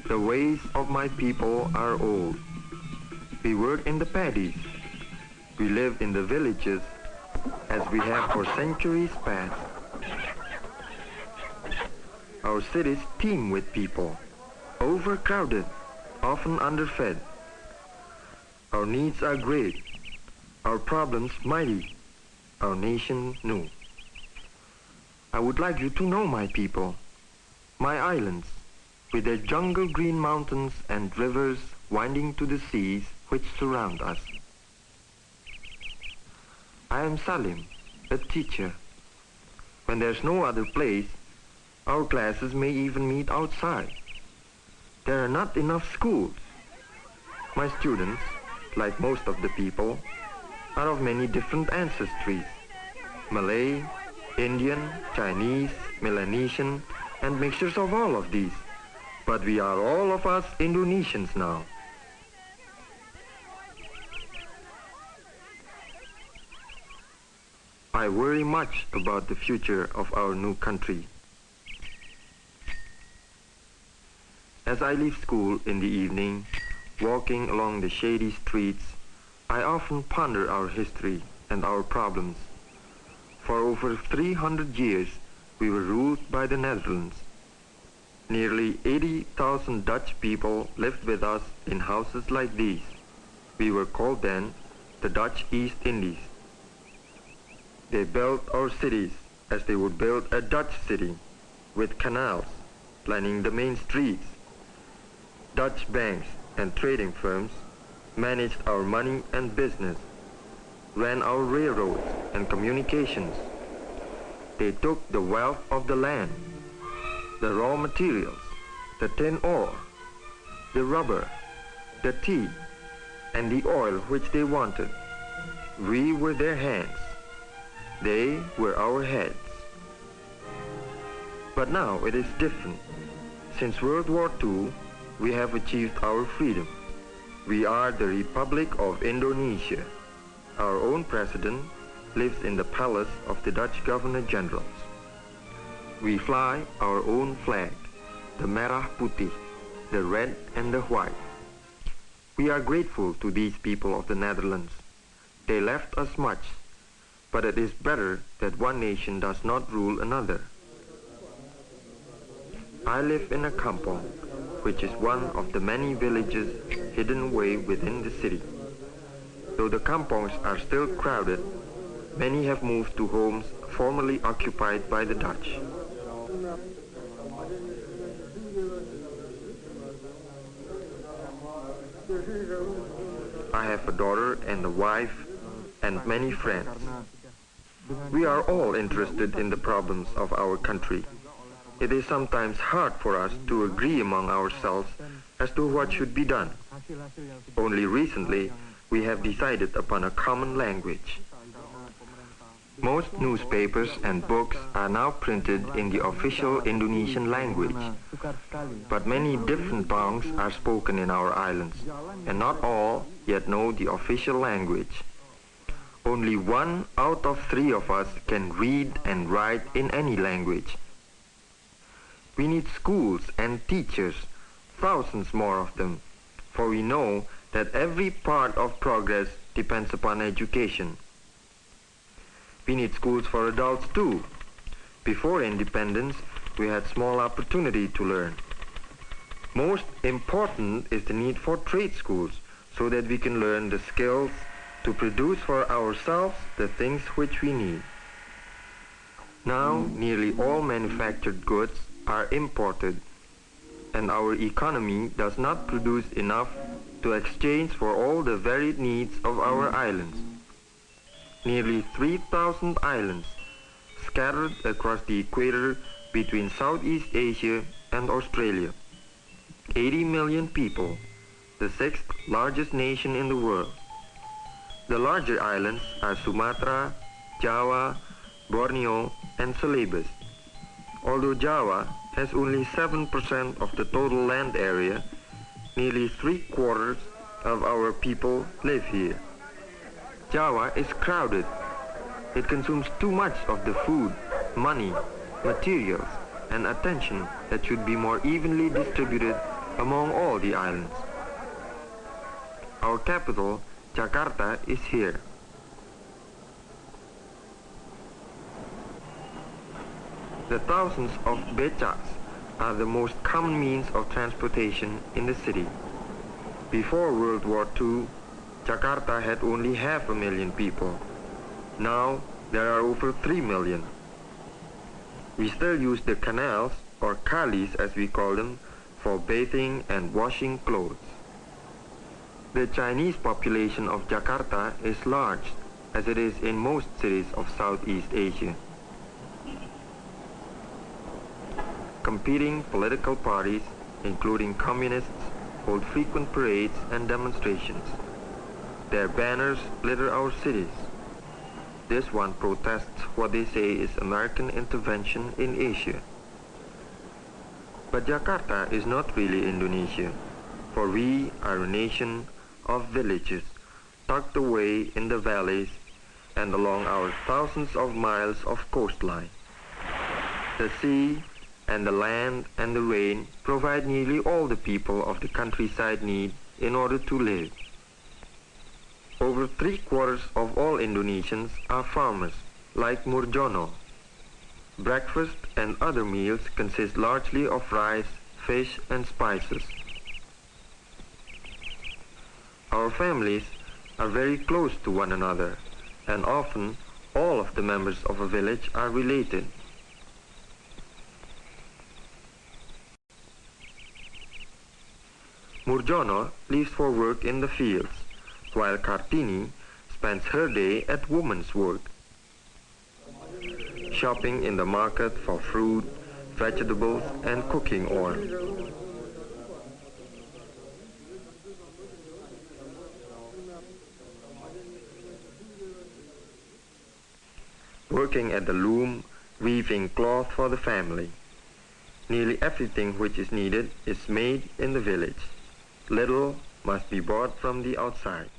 The ways of my people are old. We work in the paddies. We live in the villages as we have for centuries past. Our cities teem with people, overcrowded, often underfed. Our needs are great, our problems mighty, our nation new. I would like you to know my people, my islands, with their jungle green mountains and rivers winding to the seas which surround us. I am Salim, a teacher. When there's no other place, our classes may even meet outside. There are not enough schools. My students, like most of the people, are of many different ancestries: Malay, Indian, Chinese, Melanesian, and mixtures of all of these. But we are all of us Indonesians now. I worry much about the future of our new country. As I leave school in the evening, walking along the shady streets, I often ponder our history and our problems. For over 300 years, we were ruled by the Netherlands. Nearly 80,000 Dutch people lived with us in houses like these. We were called then the Dutch East Indies. They built our cities as they would build a Dutch city, with canals lining the main streets. Dutch banks and trading firms managed our money and business, ran our railroads and communications. They took the wealth of the land, the raw materials, the tin ore, the rubber, the tea, and the oil which they wanted. We were their hands. They were our heads. But now it is different. Since World War II, we have achieved our freedom. We are the Republic of Indonesia. Our own president lives in the palace of the Dutch Governor-Generals. We fly our own flag, the Merah Putih, the red and the white. We are grateful to these people of the Netherlands. They left us much, but it is better that one nation does not rule another. I live in a kampong, which is one of the many villages hidden away within the city. Though the kampongs are still crowded, many have moved to homes formerly occupied by the Dutch. I have a daughter and a wife and many friends. We are all interested in the problems of our country. It is sometimes hard for us to agree among ourselves as to what should be done. Only recently, we have decided upon a common language. Most newspapers and books are now printed in the official Indonesian language. But many different tongues are spoken in our islands, and not all yet know the official language. Only 1 out of 3 of us can read and write in any language. We need schools and teachers, thousands more of them, for we know that every part of progress depends upon education. We need schools for adults too. Before independence, we had small opportunity to learn. Most important is the need for trade schools, so that we can learn the skills to produce for ourselves the things which we need. Now, nearly all manufactured goods are imported, and our economy does not produce enough to exchange for all the varied needs of our islands. Nearly 3,000 islands scattered across the equator between Southeast Asia and Australia. 80 million people, the 6th largest nation in the world. The larger islands are Sumatra, Java, Borneo, and Celebes. Although Java has only 7% of the total land area, nearly 3/4 of our people live here. Java is crowded. It consumes too much of the food, money, materials, and attention that should be more evenly distributed among all the islands. Our capital, Jakarta, is here. The thousands of becaks are the most common means of transportation in the city. Before World War II, Jakarta had only 500,000 people. Now, there are over 3 million. We still use the canals, or kalis as we call them, for bathing and washing clothes. The Chinese population of Jakarta is large, as it is in most cities of Southeast Asia. Competing political parties, including communists, hold frequent parades and demonstrations. Their banners litter our cities. This one protests what they say is American intervention in Asia. But Jakarta is not really Indonesia, for we are a nation of villages tucked away in the valleys and along our thousands of miles of coastline. The sea and the land and the rain provide nearly all the people of the countryside need in order to live. Over 3/4 of all Indonesians are farmers, like Murjono. Breakfast and other meals consist largely of rice, fish and spices. Our families are very close to one another, and often all of the members of a village are related. Murjono leaves for work in the fields, while Kartini spends her day at woman's work, shopping in the market for fruit, vegetables and cooking oil. Working at the loom, weaving cloth for the family. Nearly everything which is needed is made in the village. Little must be bought from the outside.